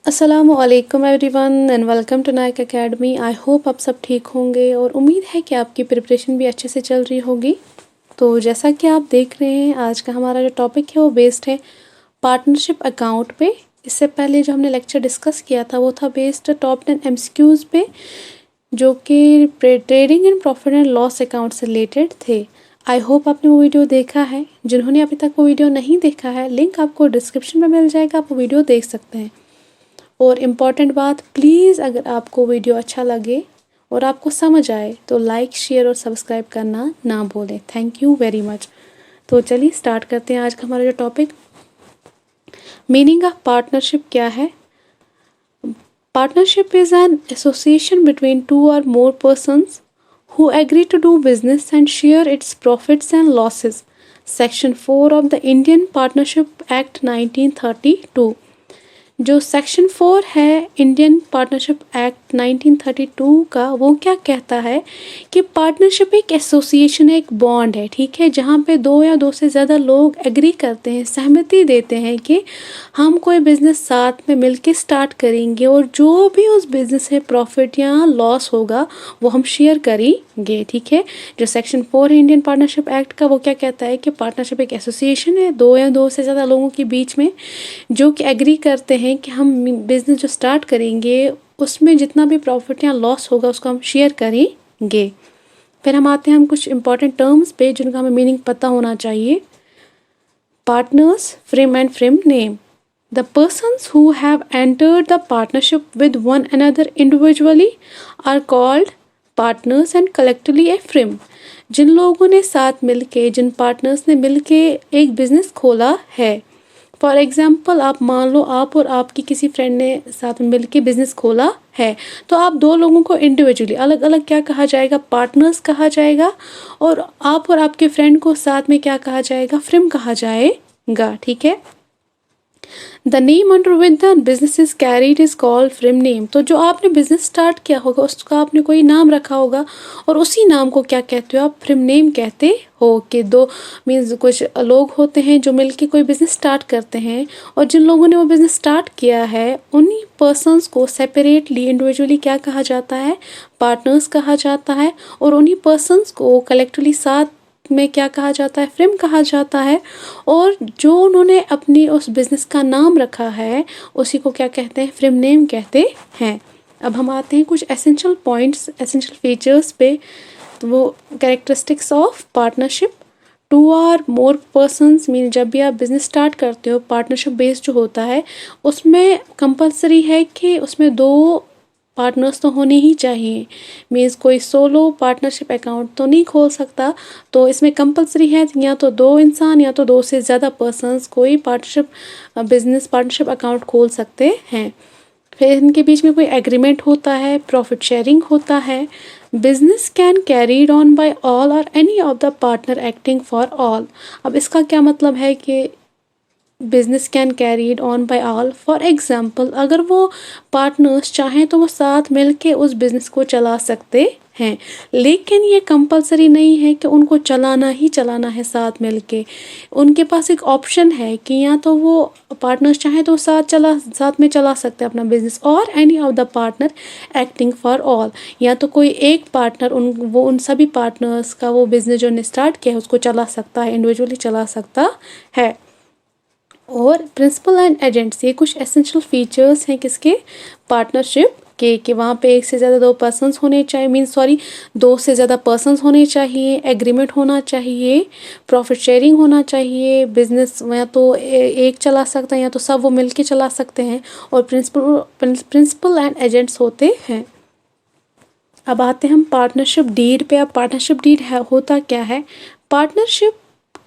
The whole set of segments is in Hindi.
अस्सलामुअलैकुम everyone and welcome to Nayak Academy. I hope आप सब ठीक होंगे और उम्मीद है कि आपकी प्रिपरेशन भी अच्छे से चल रही होगी। तो जैसा कि आप देख रहे हैं, आज का हमारा जो टॉपिक है वो बेस्ड है पार्टनरशिप अकाउंट पे। इससे पहले जो हमने लेक्चर डिस्कस किया था वो था बेस्ड टॉप 10 एमसीक्यूज़ पे, जो कि trading and profit and loss account से रिलेटेड थे। आई होप आपने वो वीडियो देखा है। जिन्होंने अभी तक वो वीडियो नहीं देखा है, लिंक आपको डिस्क्रिप्शन में मिल जाएगा, आप वो वीडियो देख सकते हैं। और इम्पॉर्टेंट बात, प्लीज़ अगर आपको वीडियो अच्छा लगे और आपको समझ आए तो लाइक, शेयर और सब्सक्राइब करना ना भूलें। Thank you very much. तो चलिए स्टार्ट करते हैं आज का हमारा जो टॉपिक। मीनिंग ऑफ पार्टनरशिप क्या है? Partnership is an association between two और मोर persons who agree to do business and share its profits and losses. Section 4 of the Indian Partnership Act 1932। जो सेक्शन 4 है इंडियन पार्टनरशिप एक्ट 1932 का, वो क्या कहता है कि पार्टनरशिप एक एसोसिएशन है, एक बॉन्ड है, ठीक है, जहाँ पे दो या दो से ज़्यादा लोग एग्री करते हैं, सहमति देते हैं कि हम कोई बिज़नेस साथ में मिलके स्टार्ट करेंगे और जो भी उस बिज़नेस से प्रॉफिट या लॉस होगा वो हम शेयर करेंगे, ठीक है। जो सेक्शन 4 है इंडियन पार्टनरशिप एक्ट का, वो क्या कहता है कि पार्टनरशिप एक एसोसिएशन है दो या दो से ज़्यादा लोगों के बीच में, जो कि एग्री करते हैं कि हम बिज़नेस जो स्टार्ट करेंगे उसमें जितना भी प्रॉफिट या लॉस होगा उसको हम शेयर करेंगे। फिर हम आते हैं हम कुछ इंपॉर्टेंट टर्म्स पे जिनका हमें मीनिंग पता होना चाहिए। Partners, frame and frame name. The persons who have entered the partnership with one another individually are called partners and collectively a firm। जिन लोगों ने साथ मिलके, जिन पार्टनर्स ने मिलके एक बिज़नेस खोला है, फॉर एग्ज़ाम्पल आप मान लो आप और आपकी किसी फ्रेंड ने साथ में मिलके बिज़नेस खोला है, तो आप दो लोगों को इंडिविजुअली अलग अलग क्या कहा जाएगा? पार्टनर्स कहा जाएगा। और आप और आपके फ्रेंड को साथ में क्या कहा जाएगा? फ्रेम कहा जाएगा, ठीक है। The name under which the business is carried is called frame name. तो जो आपने बिजनेस स्टार्ट किया होगा उसका आपने कोई नाम रखा होगा और उसी नाम को क्या कहते हो? आप फ्रेम नेम कहते हो। कि दो मीन्स कुछ लोग होते हैं जो मिलके कोई बिज़नेस स्टार्ट करते हैं और जिन लोगों ने वो बिज़नेस स्टार्ट किया है उन्हीं पर्सन्स को सेपरेटली इंडिविजुअली क्या कहा जाता है? पार्टनर्स कहा जाता है। और उन्हीं पर्सन्स को कलेक्टिवली साथ में क्या कहा जाता है? फ्रेम कहा जाता है। और जो उन्होंने अपनी उस बिज़नेस का नाम रखा है उसी को क्या कहते हैं? फ्रेम नेम कहते हैं। अब हम आते हैं कुछ एसेंशियल पॉइंट्स, एसेंशियल फीचर्स पे। तो वो characteristics of partnership. Two or more persons mean जब भी आप बिज़नेस स्टार्ट करते हो, पार्टनरशिप बेस्ड जो होता है उसमें कंपलसरी है कि उसमें दो पार्टनर्स तो होने ही चाहिए। मीन्स कोई सोलो पार्टनरशिप अकाउंट तो नहीं खोल सकता, तो इसमें कंपलसरी है या तो दो इंसान या तो दो से ज़्यादा पर्सन्स कोई पार्टनरशिप बिजनेस पार्टनरशिप अकाउंट खोल सकते हैं। फिर इनके बीच में कोई एग्रीमेंट होता है, प्रॉफिट शेयरिंग होता है। Business can carried on by all और any of the partner acting for all. अब इसका क्या मतलब है कि business can carried on by all? For example अगर वो पार्टनर्स चाहें तो वो साथ मिलके उस बिज़नेस को चला सकते हैं, लेकिन ये कंपलसरी नहीं है कि उनको चलाना ही चलाना है साथ मिलके। उनके पास एक ऑप्शन है कि या तो वो पार्टनर्स चाहें तो साथ में चला सकते हैं अपना बिज़नेस, और any of the partner acting for all, या तो कोई एक पार्टनर उन सभी पार्टनर्स का वो बिज़नेस जो ने स्टार्ट किया है उसको चला सकता है, इंडिविजुअली चला सकता है। और प्रिंसिपल एंड एजेंट्स, ये कुछ एसेंशियल फीचर्स हैं किसके? पार्टनरशिप के। कि वहाँ पे एक से ज़्यादा दो से ज़्यादा पर्सन्स होने चाहिए, एग्रीमेंट होना चाहिए, प्रॉफिट शेयरिंग होना चाहिए, बिजनेस या तो एक चला सकता है या तो सब वो मिलके चला सकते हैं, और प्रिंसिपल एंड एजेंट्स होते हैं। अब आते हैं हम पार्टनरशिप डीड पे। अब पार्टनरशिप डीड होता क्या है? Partnership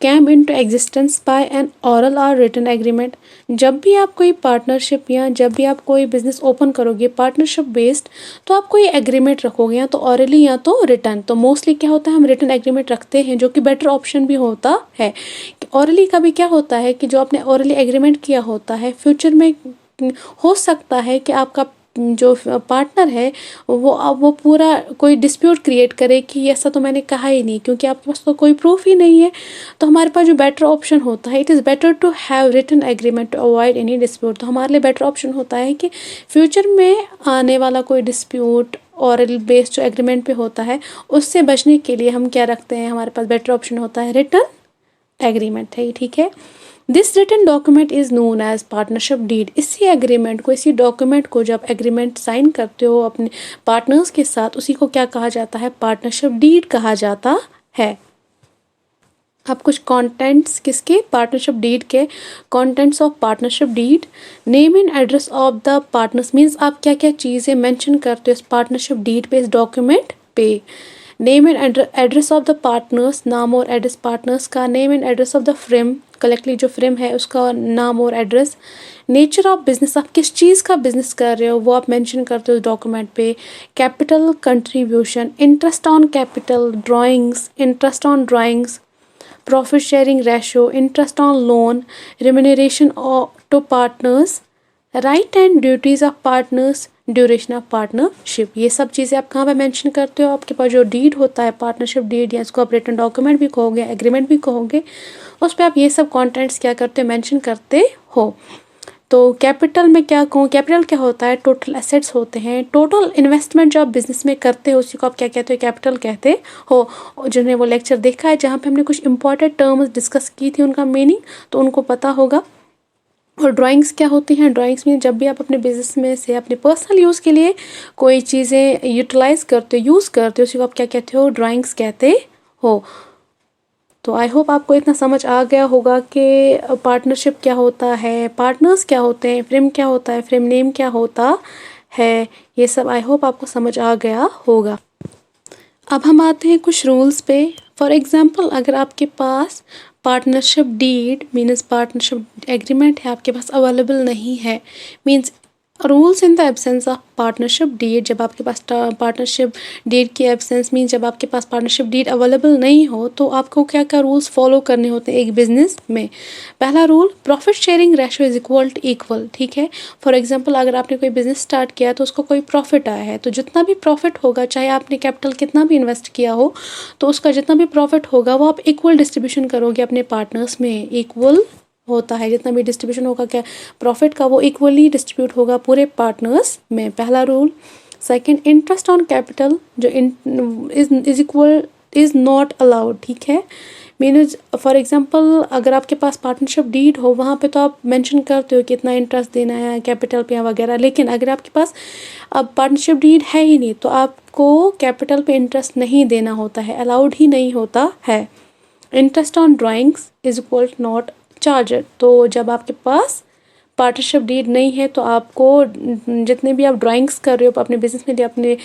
came into existence by an oral or written agreement। जब भी आप कोई पार्टनरशिप या जब भी आप कोई बिजनेस ओपन करोगे पार्टनरशिप बेस्ड, तो आप कोई एग्रीमेंट रखोगे या तो ऑरली या तो रिटर्न। तो मोस्टली क्या होता है, हम रिटर्न एग्रीमेंट रखते हैं, जो कि बेटर ऑप्शन भी होता है। ऑरली का भी क्या होता है कि जो आपने ऑरली एग्रीमेंट किया होता है, फ्यूचर में हो सकता है कि आपका जो पार्टनर है वो पूरा कोई डिस्प्यूट क्रिएट करे कि ऐसा तो मैंने कहा ही नहीं, क्योंकि आपके पास तो कोई प्रूफ ही नहीं है। तो हमारे पास जो बेटर ऑप्शन होता है, it is better to have written agreement to avoid any dispute. तो हमारे लिए बेटर ऑप्शन होता है कि फ्यूचर में आने वाला कोई डिस्प्यूट ऑरल बेस्ड जो एग्रीमेंट पे होता है उससे बचने के लिए हम क्या रखते हैं, हमारे पास बेटर ऑप्शन होता है रिटन एग्रीमेंट है, ठीक है। This written document is known as partnership deed. इसी एग्रीमेंट को, इसी डॉक्यूमेंट को जब एग्रीमेंट साइन करते हो अपने पार्टनर्स के साथ, उसी को क्या कहा जाता है, पार्टनरशिप डीड कहा जाता है। अब कुछ कंटेंट्स किसके, पार्टनरशिप डीड के। Contents of partnership deed, name and address of the partners, means आप क्या क्या चीज़ें मेंशन करते हो इस पार्टनरशिप डीड पे, इस डॉक्यूमेंट पे। Name and address of the partners, नाम और एड्रेस पार्टनर्स का। Name and address of the firm, collectively जो फ्रेम है उसका नाम और एड्रेस। नेचर ऑफ बिजनेस, आप किस चीज़ का बिजनेस कर रहे हो वो आप मेंशन करते हो डॉक्यूमेंट पे। Capital contribution, interest on capital, drawings, interest on drawings, profit sharing ratio, interest on loan, remuneration to partners, right and duties of partners, duration of partnership. ये सब चीज़ें आप कहाँ पे मेंशन करते हो, आपके पास जो डीड होता है पार्टनरशिप डीड, या इसको आप रिटन डॉक्यूमेंट भी कहोगे, एग्रीमेंट भी कहोगे, उस पर आप ये सब कॉन्टेंट्स क्या करते हो, मेंशन करते हो। तो कैपिटल में क्या कहूँ, कैपिटल क्या होता है, टोटल एसेट्स होते हैं। टोटल इन्वेस्टमेंट जो आप बिजनेस में करते हो उसी को आप क्या कहते हो, कैपिटल कहते हो। जिन्हें वो लेक्चर देखा है जहाँ पे हमने कुछ इंपॉर्टेंट टर्म्स डिस्कस की थी उनका मीनिंग, तो उनको पता होगा। और ड्राइंग्स क्या होती हैं, ड्राइंग्स में जब भी आप अपने बिजनेस में से अपने पर्सनल यूज़ के लिए कोई चीज़ें यूटिलाइज करते हो, यूज़ करते हो, उसी को आप क्या कहते हो, ड्राइंग्स कहते हो। तो आई होप आपको इतना समझ आ गया होगा कि पार्टनरशिप क्या होता है, पार्टनर्स क्या होते हैं, फ्रेम क्या होता है, फ्रेम नेम क्या होता है, ये सब आई होप आपको समझ आ गया होगा। अब हम आते हैं कुछ रूल्स पे। फॉर एग्ज़ाम्पल, अगर आपके पास partnership deed means partnership agreement है आपके पास अवेलेबल नहीं है, means rules in the absence of partnership deed, जब आपके पास पार्टनरशिप डीड की एब्सेंस मीन जब आपके पास पार्टनरशिप डीड अवेलेबल नहीं हो, तो आपको क्या क्या रूल्स फॉलो करने होते हैं एक बिजनेस में। पहला rule, profit sharing ratio is equal to equal, ठीक है। फॉर एग्जांपल, अगर आपने कोई बिजनेस स्टार्ट किया तो उसको कोई प्रॉफिट आया है, तो जितना भी प्रॉफिट होगा, चाहे आपने कैपिटल कितना भी इन्वेस्ट किया हो, तो उसका जितना भी प्रॉफिट होगा वो आप इक्वल डिस्ट्रीब्यूशन करोगे अपने पार्टनर्स में। इक्वल होता है, जितना भी डिस्ट्रीब्यूशन होगा क्या प्रॉफिट का वो इक्वली डिस्ट्रीब्यूट होगा पूरे पार्टनर्स में, पहला rule. Second, interest on capital जो is equal is not allowed, ठीक है। मीन्स फॉर एग्जांपल, अगर आपके पास पार्टनरशिप डीड हो वहाँ पे तो आप मेंशन करते हो कितना इंटरेस्ट देना है कैपिटल पे वगैरह, लेकिन अगर आपके पास अब पार्टनरशिप डीड है ही नहीं तो आपको कैपिटल पे इंटरेस्ट नहीं देना होता है, अलाउड ही नहीं होता है। Interest on drawings is equal not charger, तो जब आपके पास पार्टनरशिप डीड नहीं है तो आपको जितने भी आप ड्राइंग्स कर रहे हो अपने बिजनेस में, अपने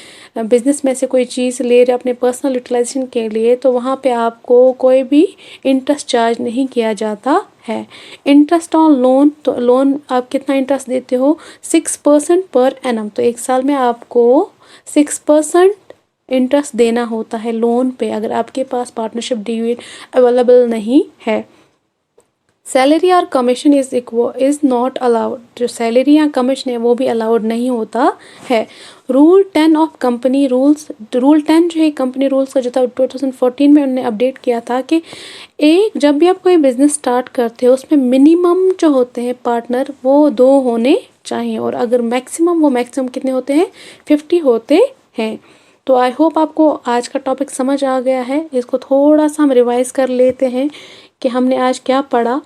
बिजनेस में से कोई चीज़ ले रहे हो अपने पर्सनल यूटिलाइजेशन के लिए, तो वहाँ पे आपको कोई भी इंटरेस्ट चार्ज नहीं किया जाता है। इंटरेस्ट ऑन लोन, तो लोन आप कितना इंटरेस्ट देते हो, 6% पर एनम, तो एक साल में आपको 6% इंटरेस्ट देना होता है लोन पे अगर आपके पास पार्टनरशिप डीड अवेलेबल नहीं है। सैलरी और कमीशन इज़ नॉट अलाउड, जो सैलरी या कमीशन है वो भी अलाउड नहीं होता है। Rule 10 of company rules, rule 10 जो है कंपनी रूल्स का जो था 2014 में उन्होंने अपडेट किया था कि जब भी आप कोई बिजनेस स्टार्ट करते हो उसमें मिनिमम जो होते हैं पार्टनर वो 2 होने चाहिए, और अगर मैक्सिमम कितने होते हैं, 50 होते हैं। तो आई होप आपको आज का टॉपिक समझ आ गया है। इसको थोड़ा सा हम रिवाइज कर लेते हैं कि हमने आज क्या पढ़ा।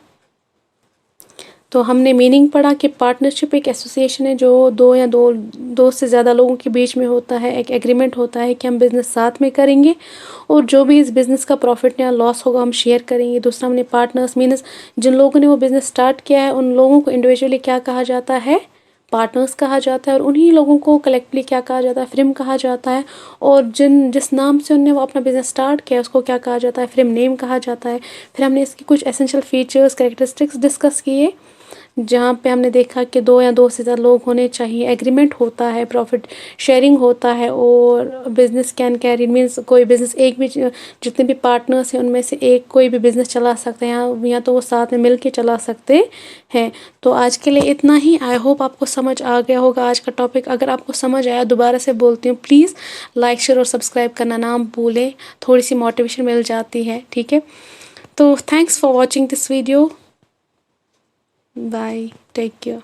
तो हमने मीनिंग पढ़ा कि पार्टनरशिप एक एसोसिएशन है जो दो से ज़्यादा लोगों के बीच में होता है, एक एग्रीमेंट होता है कि हम बिज़नेस साथ में करेंगे और जो भी इस बिज़नेस का प्रॉफिट या लॉस होगा हम शेयर करेंगे। दूसरा हमने पार्टनर्स मीन्स जिन लोगों ने वो बिज़नेस स्टार्ट किया है उन लोगों को इंडिविजुअली क्या कहा जाता है, पार्टनर्स कहा जाता है, और उन्हीं लोगों को कलेक्टिवली क्या कहा जाता है, फ्रेम कहा जाता है। और जिस नाम से उन्होंने वो अपना बिजनेस स्टार्ट किया उसको क्या कहा जाता है, फ्रेम नेम कहा जाता है। फिर हमने इसकी कुछ एसेंशियल फीचर्स कैरेक्टरिस्टिक्स डिस्कस किए, जहाँ पे हमने देखा कि 2 या 2 से ज़्यादा लोग होने चाहिए, एग्रीमेंट होता है, प्रॉफिट शेयरिंग होता है, और बिज़नेस कैन कैरी मीन्स कोई बिज़नेस एक भी जितने भी पार्टनर्स हैं उनमें से एक कोई भी बिज़नेस चला सकते हैं, या तो वो साथ में मिल के चला सकते हैं। तो आज के लिए इतना ही। आई होप आपको समझ आ गया होगा आज का टॉपिक। अगर आपको समझ आया, दोबारा से बोलती हूँ, प्लीज़ लाइक शेयर और सब्सक्राइब करना ना भूलें, थोड़ी सी मोटिवेशन मिल जाती है, ठीक है। तो thanks for watching this video. Bye, take care.